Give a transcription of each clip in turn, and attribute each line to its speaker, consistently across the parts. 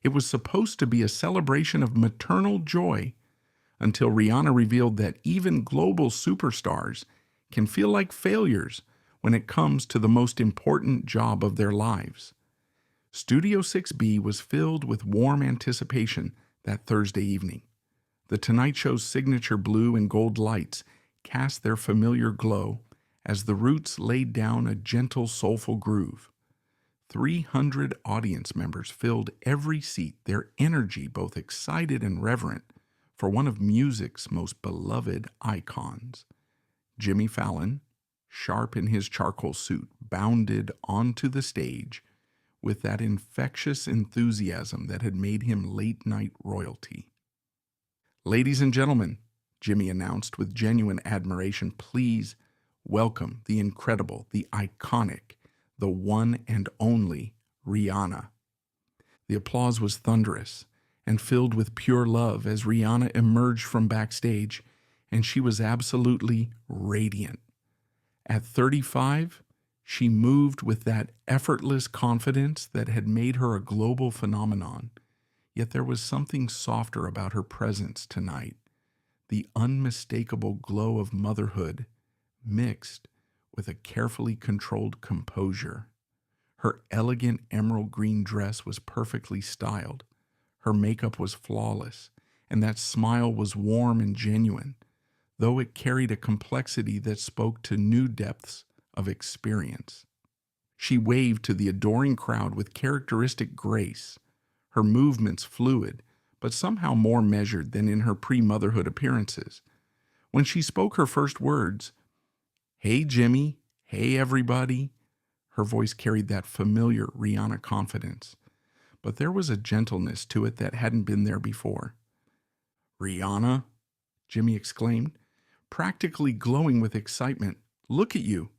Speaker 1: It was supposed to be a celebration of maternal joy until Rihanna revealed that even global superstars can feel like failures when it comes to the most important job of their lives. Studio 6B was filled with warm anticipation that Thursday evening. The Tonight Show's signature blue and gold lights cast their familiar glow as the Roots laid down a gentle, soulful groove. 300 audience members filled every seat, their energy both excited and reverent for one of music's most beloved icons. Jimmy Fallon, sharp in his charcoal suit, bounded onto the stage with that infectious enthusiasm that had made him late-night royalty. "Ladies and gentlemen," Jimmy announced with genuine admiration, "please welcome the incredible, the iconic, the one and only Rihanna." The applause was thunderous and filled with pure love as Rihanna emerged from backstage, and she was absolutely radiant. At 35, she moved with that effortless confidence that had made her a global phenomenon. Yet there was something softer about her presence tonight, the unmistakable glow of motherhood mixed with a carefully controlled composure. Her elegant emerald green dress was perfectly styled. Her makeup was flawless, and that smile was warm and genuine, though it carried a complexity that spoke to new depths of experience. She waved to the adoring crowd with characteristic grace, her movements fluid, but somehow more measured than in her pre-motherhood appearances. When she spoke her first words, "Hey Jimmy, hey everybody," her voice carried that familiar Rihanna confidence, but there was a gentleness to it that hadn't been there before. "Rihanna," Jimmy exclaimed, practically glowing with excitement, "look at you.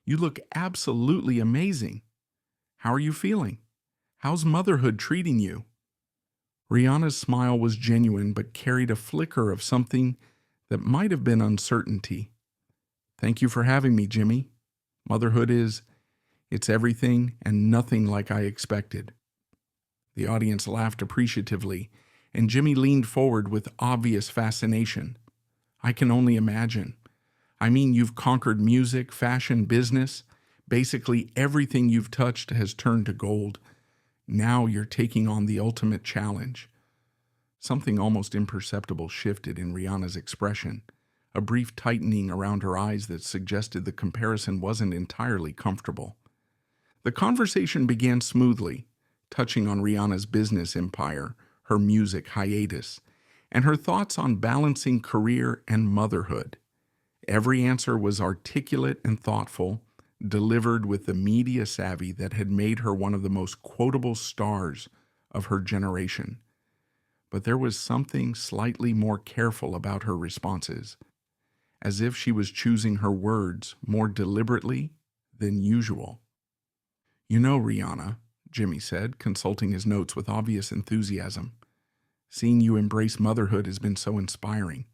Speaker 1: You look absolutely amazing. How are you feeling? How's motherhood treating you?" Rihanna's smile was genuine but carried a flicker of something that might have been uncertainty. "Thank you for having me, Jimmy. Motherhood it's everything and nothing like I expected." The audience laughed appreciatively, and Jimmy leaned forward with obvious fascination. "I can only imagine. I mean, you've conquered music, fashion, business. Basically everything you've touched has turned to gold. Now you're taking on the ultimate challenge." Something almost imperceptible shifted in Rihanna's expression, a brief tightening around her eyes that suggested the comparison wasn't entirely comfortable. The conversation began smoothly, touching on Rihanna's business empire, her music hiatus, and her thoughts on balancing career and motherhood. Every answer was articulate and thoughtful, delivered with the media savvy that had made her one of the most quotable stars of her generation. But there was something slightly more careful about her responses, as if she was choosing her words more deliberately than usual. "You know, Rihanna," Jimmy said, consulting his notes with obvious enthusiasm, "seeing you embrace motherhood has been so inspiring.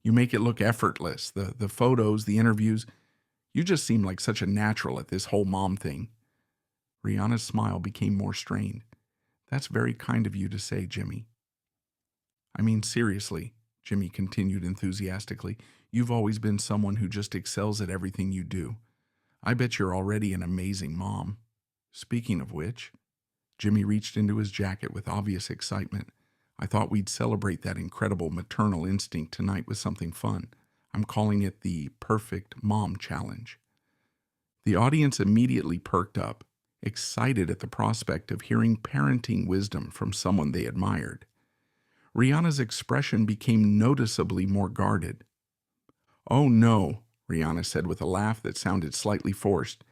Speaker 1: You make it look effortless, the photos, the interviews. You just seem like such a natural at this whole mom thing." Rihanna's smile became more strained. "That's very kind of you to say, Jimmy." "I mean, seriously," Jimmy continued enthusiastically, "you've always been someone who just excels at everything you do. I bet you're already an amazing mom. Speaking of which," Jimmy reached into his jacket with obvious excitement, "I thought we'd celebrate that incredible maternal instinct tonight with something fun. I'm calling it the Perfect Mom Challenge." The audience immediately perked up, excited at the prospect of hearing parenting wisdom from someone they admired. Rihanna's expression became noticeably more guarded. "Oh no," Rihanna said with a laugh that sounded slightly forced.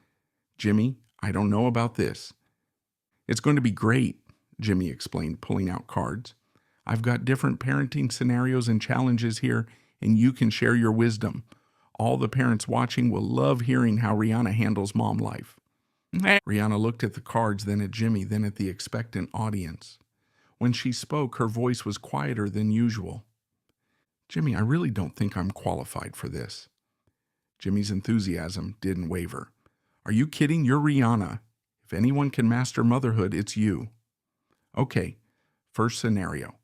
Speaker 1: "Jimmy, I don't know about this." "It's going to be great," Jimmy explained, pulling out cards. "I've got different parenting scenarios and challenges here, and you can share your wisdom. All the parents watching will love hearing how Rihanna handles mom life." Rihanna looked at the cards, then at Jimmy, then at the expectant audience. When she spoke, her voice was quieter than usual. "Jimmy, I really don't think I'm qualified for this." Jimmy's enthusiasm didn't waver. "Are you kidding? You're Rihanna. If anyone can master motherhood, it's you." "Okay, First scenario.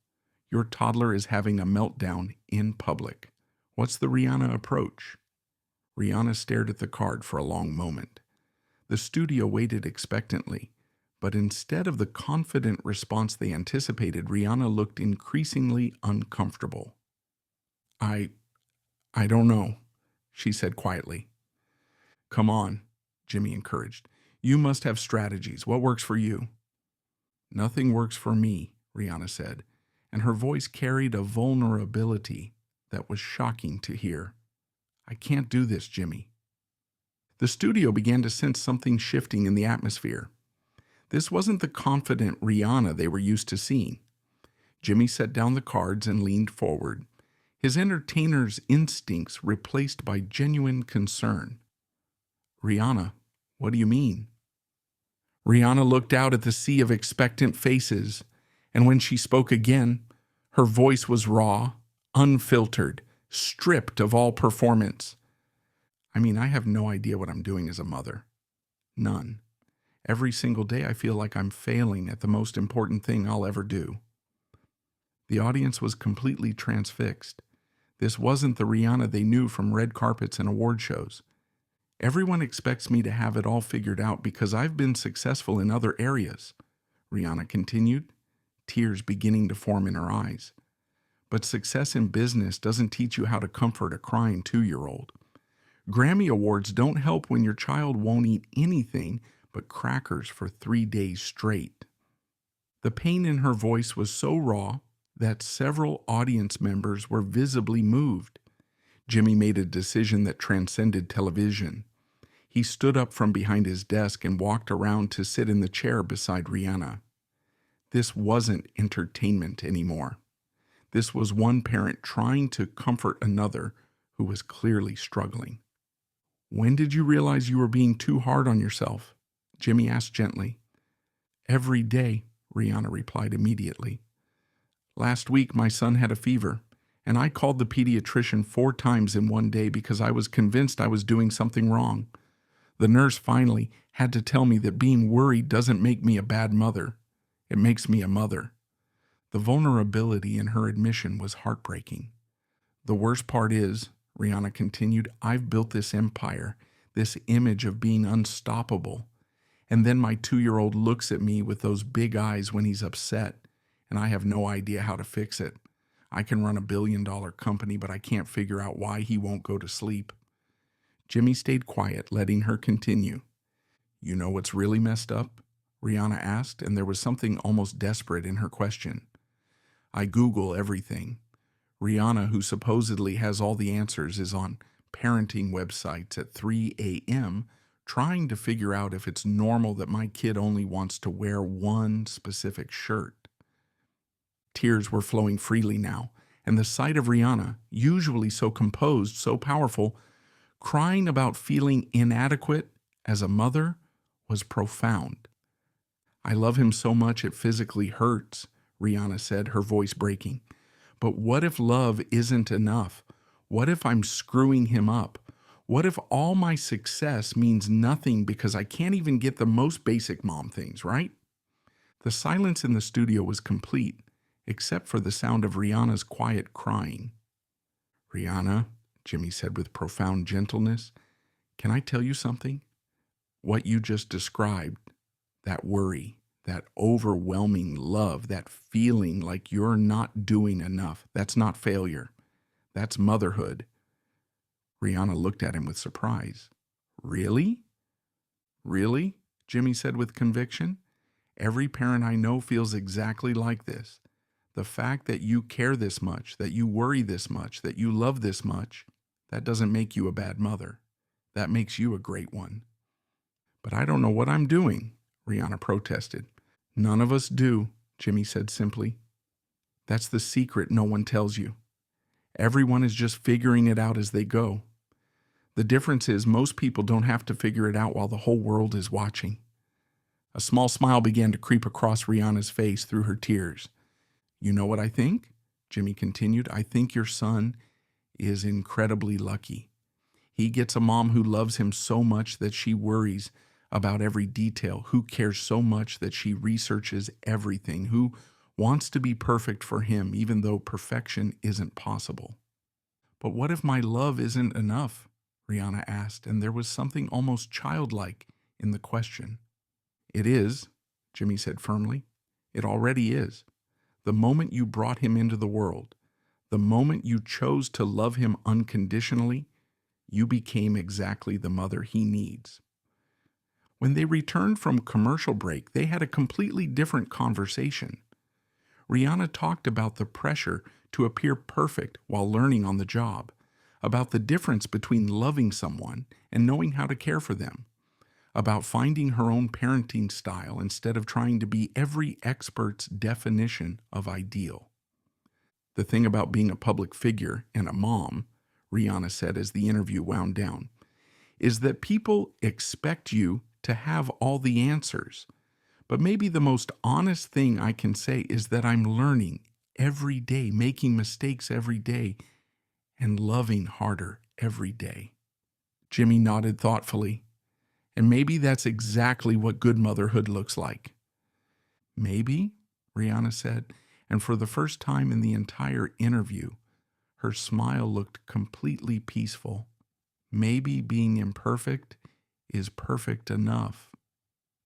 Speaker 1: Your toddler is having a meltdown in public. What's the Rihanna approach? Rihanna stared at the card for a long moment. The studio waited expectantly, but instead of the confident response they anticipated, Rihanna looked increasingly uncomfortable. I don't know, she said quietly. Come on, Jimmy encouraged. You must have strategies. What works for you? Nothing works for me, Rihanna said, and her voice carried a vulnerability that was shocking to hear. I can't do this, Jimmy. The studio began to sense something shifting in the atmosphere. This wasn't the confident Rihanna they were used to seeing. Jimmy set down the cards and leaned forward, his entertainer's instincts replaced by genuine concern. Rihanna, what do you mean? Rihanna looked out at the sea of expectant faces, and when she spoke again, her voice was raw, unfiltered, stripped of all performance. I have no idea what I'm doing as a mother. None. Every single day I feel like I'm failing at the most important thing I'll ever do. The audience was completely transfixed. This wasn't the Rihanna they knew from red carpets and award shows. Everyone expects me to have it all figured out because I've been successful in other areas, Rihanna continued, tears beginning to form in her eyes. But success in business doesn't teach you how to comfort a crying 2-year-old. Grammy Awards don't help when your child won't eat anything but crackers for 3 days straight. The pain in her voice was so raw that several audience members were visibly moved. Jimmy made a decision that transcended television. He stood up from behind his desk and walked around to sit in the chair beside Rihanna. This wasn't entertainment anymore. This was one parent trying to comfort another who was clearly struggling. When did you realize you were being too hard on yourself? Jimmy asked gently. Every day, Rihanna replied immediately. Last week, my son had a fever, and I called the pediatrician 4 times in one day because I was convinced I was doing something wrong. The nurse finally had to tell me that being worried doesn't make me a bad mother. It makes me a mother. The vulnerability in her admission was heartbreaking. The worst part is, Rihanna continued, I've built this empire, this image of being unstoppable. And then my 2-year-old looks at me with those big eyes when he's upset, and I have no idea how to fix it. I can run $1 billion company, but I can't figure out why he won't go to sleep. Jimmy stayed quiet, letting her continue. You know what's really messed up? Rihanna asked, and there was something almost desperate in her question. I Google everything. Rihanna, who supposedly has all the answers, is on parenting websites at 3 a.m. trying to figure out if it's normal that my kid only wants to wear one specific shirt. Tears were flowing freely now, and the sight of Rihanna, usually so composed, so powerful, crying about feeling inadequate as a mother was profound. I love him so much it physically hurts, Rihanna said, her voice breaking. But what if love isn't enough? What if I'm screwing him up? What if all my success means nothing because I can't even get the most basic mom things, right? The silence in the studio was complete, except for the sound of Rihanna's quiet crying. Rihanna, Jimmy said with profound gentleness, can I tell you something? What you just described, that worry, that overwhelming love, that feeling like you're not doing enough, that's not failure. That's motherhood. Rihanna looked at him with surprise. Really? Really? Jimmy said with conviction. Every parent I know feels exactly like this. The fact that you care this much, that you worry this much, that you love this much, that doesn't make you a bad mother. That makes you a great one. But I don't know what I'm doing, Rihanna protested. None of us do, Jimmy said simply. That's the secret no one tells you. Everyone is just figuring it out as they go. The difference is most people don't have to figure it out while the whole world is watching. A small smile began to creep across Rihanna's face through her tears. You know what I think? Jimmy continued. I think your son is incredibly lucky. He gets a mom who loves him so much that she worries about every detail, who cares so much that she researches everything, who wants to be perfect for him, even though perfection isn't possible. But what if my love isn't enough? Rihanna asked, and there was something almost childlike in the question. It is, Jimmy said firmly. It already is. The moment you brought him into the world, the moment you chose to love him unconditionally, you became exactly the mother he needs. When they returned from commercial break, they had a completely different conversation. Rihanna talked about the pressure to appear perfect while learning on the job, about the difference between loving someone and knowing how to care for them, about finding her own parenting style instead of trying to be every expert's definition of ideal. The thing about being a public figure and a mom, Rihanna said as the interview wound down, is that people expect you to have all the answers. But maybe the most honest thing I can say is that I'm learning every day, making mistakes every day, and loving harder every day. Jimmy nodded thoughtfully. And maybe that's exactly what good motherhood looks like. Maybe, Rihanna said, and for the first time in the entire interview, her smile looked completely peaceful. Maybe being imperfect is perfect enough.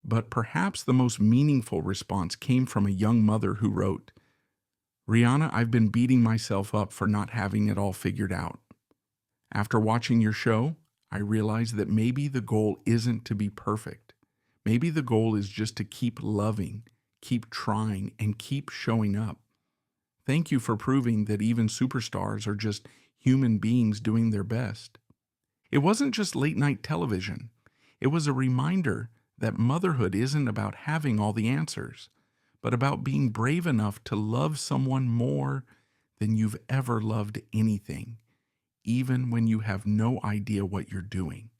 Speaker 1: But perhaps the most meaningful response came from a young mother who wrote, Rihanna, I've been beating myself up for not having it all figured out. After watching your show, I realized that maybe the goal isn't to be perfect. Maybe the goal is just to keep loving, keep trying, and keep showing up. Thank you for proving that even superstars are just human beings doing their best. It wasn't just late-night television. It was a reminder that motherhood isn't about having all the answers, but about being brave enough to love someone more than you've ever loved anything, even when you have no idea what you're doing.